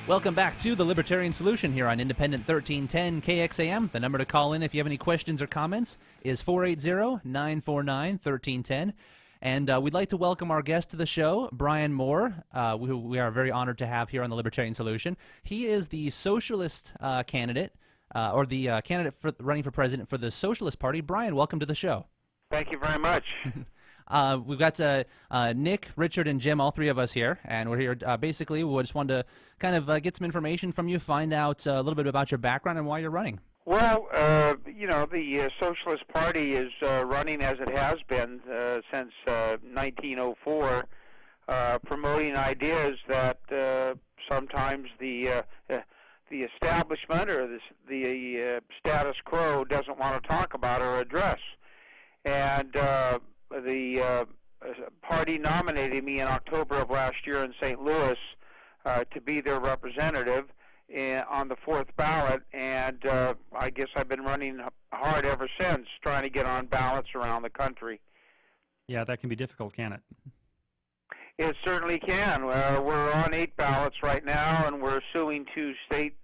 Welcome back to the Libertarian Solution here on Independent 1310 KXAM. The number to call in if you have any questions or comments is 480-949-1310. And we'd like to welcome our guest to the show, Brian Moore, who we are very honored to have here on the Libertarian Solution. He is the socialist candidate, or the candidate running for president for the Socialist Party. Brian, welcome to the show. Thank you very much. We've got Nick, Richard, and Jim, all three of us here, and we're here basically we just wanted to kind of get some information from you, find out a little bit about your background and why you're running. Well, the Socialist Party is running as it has been since 1904, promoting ideas that sometimes the establishment or the status quo doesn't want to talk about or address. And the party nominated me in October of last year in St. Louis to be their representative on the fourth ballot, and I guess I've been running hard ever since, trying to get on ballots around the country. Yeah, that can be difficult, can it? It certainly can. We're on 8 ballots right now, and we're suing 2 state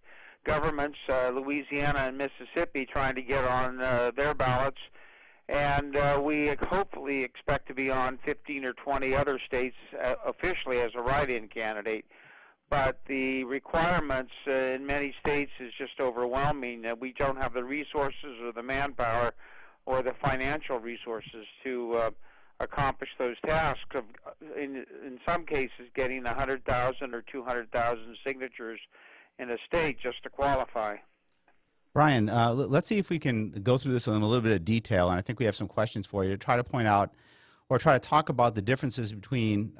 governments, Louisiana and Mississippi, trying to get on their ballots. And we hopefully expect to be on 15 or 20 other states officially as a write-in candidate. But the requirements in many states is just overwhelming. We don't have the resources or the manpower or the financial resources to accomplish those tasks of, in some cases, getting 100,000 or 200,000 signatures in a state just to qualify. Brian, let's see if we can go through this in a little bit of detail, and I think we have some questions for you to try to point out or try to talk about the differences between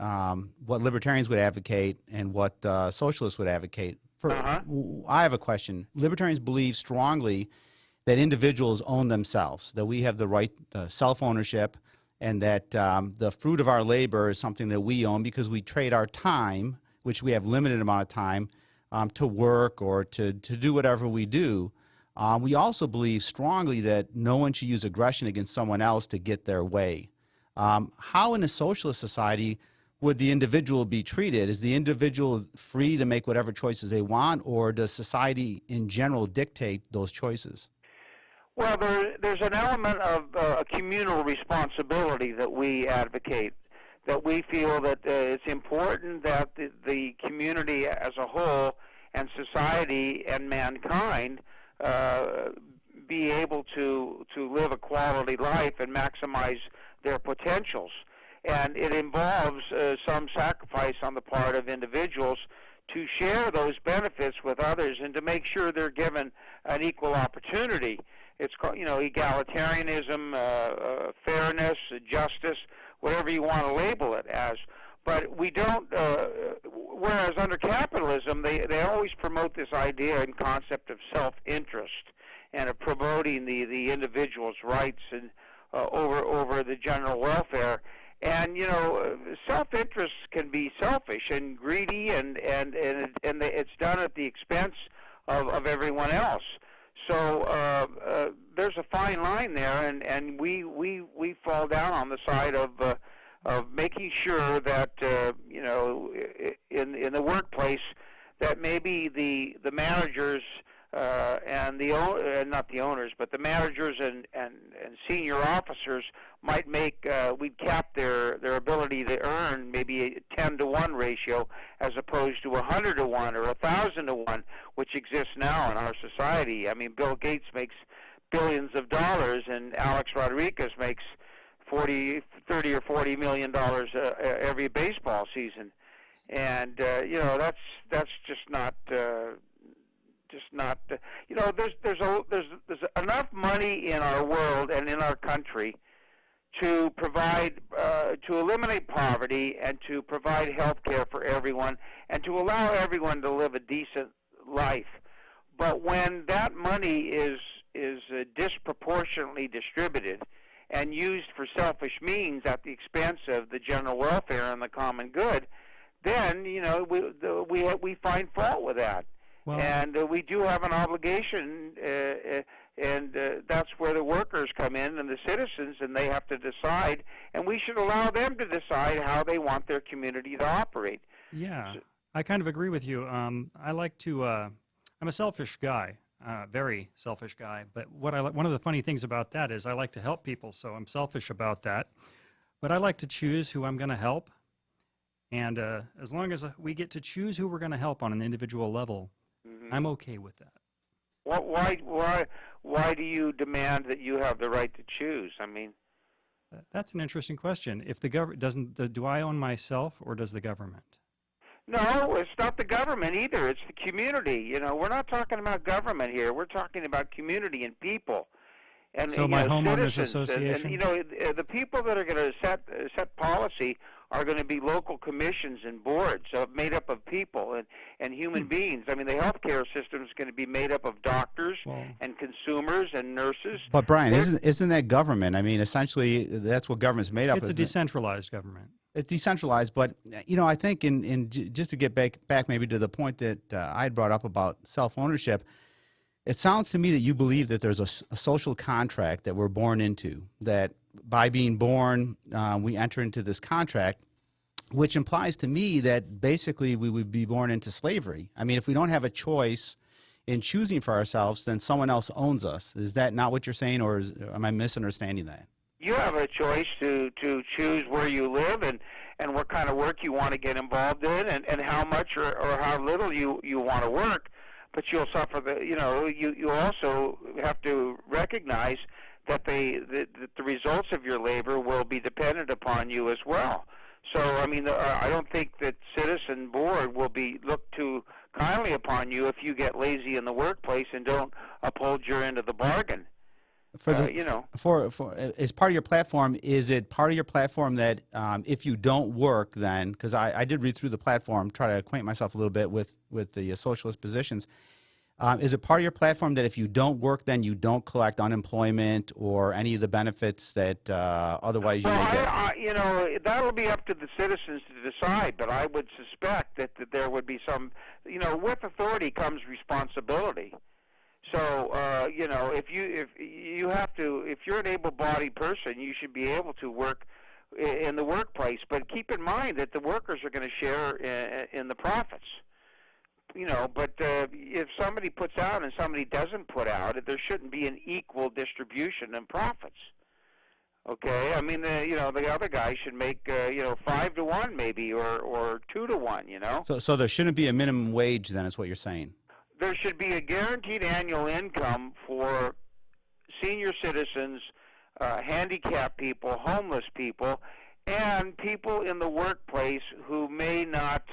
what libertarians would advocate and what socialists would advocate. I have a question. Libertarians believe strongly that individuals own themselves, that we have the right to self-ownership, and that the fruit of our labor is something that we own because we trade our time, which we have limited amount of time, to work or to do whatever we do. We also believe strongly that no one should use aggression against someone else to get their way. How in a socialist society would the individual be treated? Is the individual free to make whatever choices they want, or does society in general dictate those choices? Well, there's an element of a communal responsibility that we advocate, that we feel that it's important that the community as a whole and society and mankind be able to live a quality life and maximize their potentials. And it involves some sacrifice on the part of individuals to share those benefits with others and to make sure they're given an equal opportunity. It's called, egalitarianism, fairness, justice, whatever you want to label it as. But we don't, whereas under capitalism, they always promote this idea and concept of self-interest and of promoting the individual's rights and over the general welfare. And, self-interest can be selfish and greedy, and it's done at the expense of everyone else. So there's a fine line there, and we fall down on the side of making sure that in the workplace that maybe the managers and not the owners, but the managers and senior officers might we'd cap their ability to earn maybe a 10-to-1 ratio as opposed to 100-to-1 or 1,000-to-1, which exists now in our society. I mean, Bill Gates makes billions of dollars, and Alex Rodriguez makes $30 or $40 million every baseball season, and that's just not. There's enough money in our world and in our country to provide, to eliminate poverty and to provide health care for everyone and to allow everyone to live a decent life. But when that money is disproportionately distributed and used for selfish means at the expense of the general welfare and the common good, then we find fault with that. Well, and we do have an obligation, and that's where the workers come in and the citizens, and they have to decide, and we should allow them to decide how they want their community to operate. Yeah. I kind of agree with you. I like to. I'm a selfish guy, very selfish guy. But one of the funny things about that is I like to help people, so I'm selfish about that. But I like to choose who I'm going to help, and as long as we get to choose who we're going to help on an individual level, I'm okay with that. Why do you demand that you have the right to choose? I mean, That's an interesting question. If the government doesn't, do I own myself or does the government? no, it's not the government either. It's the community. You know, we're not talking about government here. We're talking about community and people. And So you my know, homeowners citizens, association. and you know, the people that are going to set policy are going to be local commissions and boards made up of people and human beings. I mean, the healthcare system is going to be made up of doctors Well, and consumers and nurses. But Brian, isn't that government? I mean, essentially, that's what government's made up it's of. a decentralized government. It's decentralized, but you know, I think just to get back maybe to the point that I had brought up about self-ownership, it sounds to me that you believe that there's a social contract that we're born into, that by being born, we enter into this contract, which implies to me that basically we would be born into slavery. I mean, if we don't have a choice in choosing for ourselves, then someone else owns us. Is that not what you're saying, or am I misunderstanding that? You have a choice to choose where you live and what kind of work you want to get involved in and how much or how little you want to work. But you'll suffer you also have to recognize that the results of your labor will be dependent upon you as well. So I mean, I don't think that citizen board will be looked too kindly upon you if you get lazy in the workplace and don't uphold your end of the bargain. For as part of your platform, is it part of your platform that if you don't work, then because I did read through the platform, try to acquaint myself a little bit with the socialist positions. Is it part of your platform that if you don't work, then you don't collect unemployment or any of the benefits that otherwise you may get? You know, that'll be up to the citizens to decide. But I would suspect that there would be some. You know, with authority comes responsibility. So you know, if you're an able-bodied person, you should be able to work in the workplace. But keep in mind that the workers are going to share in the profits. You know, but if somebody puts out and somebody doesn't put out, there shouldn't be an equal distribution in profits. Okay, I mean, the other guy should make 5 to 1 maybe, or 2 to 1. You know. So there shouldn't be a minimum wage, then, is what you're saying. There should be a guaranteed annual income for senior citizens, handicapped people, homeless people, and people in the workplace who may not,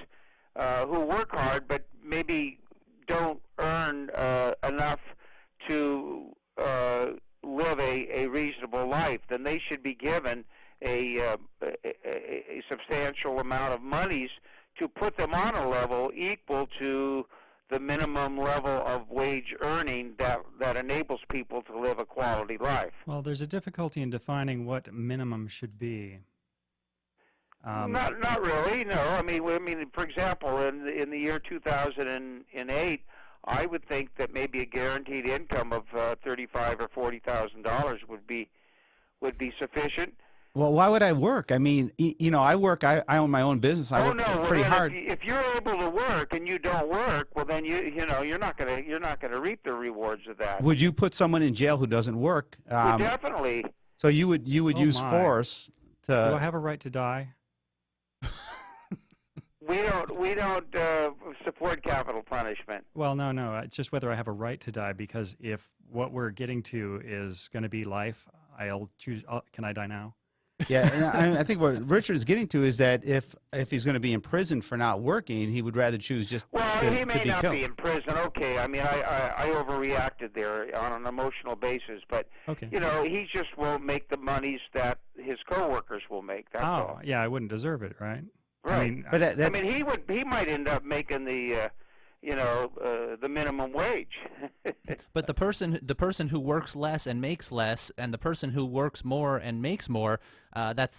who work hard but maybe don't earn enough to live a reasonable life. Then they should be given a substantial amount of monies to put them on a level equal to the minimum level of wage earning that enables people to live a quality life. Well, there's a difficulty in defining what minimum should be. Not really. No. I mean, for example, in the year 2008, I would think that maybe a guaranteed income of $35,000 or $40,000 would be sufficient. Well, why would I work? I mean, you know, I work. I own my own business. I work pretty hard. If you're able to work and you don't work, well, then you're not gonna reap the rewards of that. Would you put someone in jail who doesn't work? Well, definitely. So you would use force to. Do I have a right to die? We don't support capital punishment. Well, no. It's just whether I have a right to die, because if what we're getting to is going to be life, I'll choose. Can I die now? Yeah, and I think what Richard is getting to is that if he's going to be in prison for not working, he would rather choose just he may to be not killed. be in prison. Okay, I mean, I overreacted there on an emotional basis, but Okay. you know, he just won't make the monies that his coworkers will make. That's all. Yeah, I wouldn't deserve it, right? Right. I mean, But I mean, he might end up making the the minimum wage. But the person who works less and makes less, and the person who works more and makes more, that's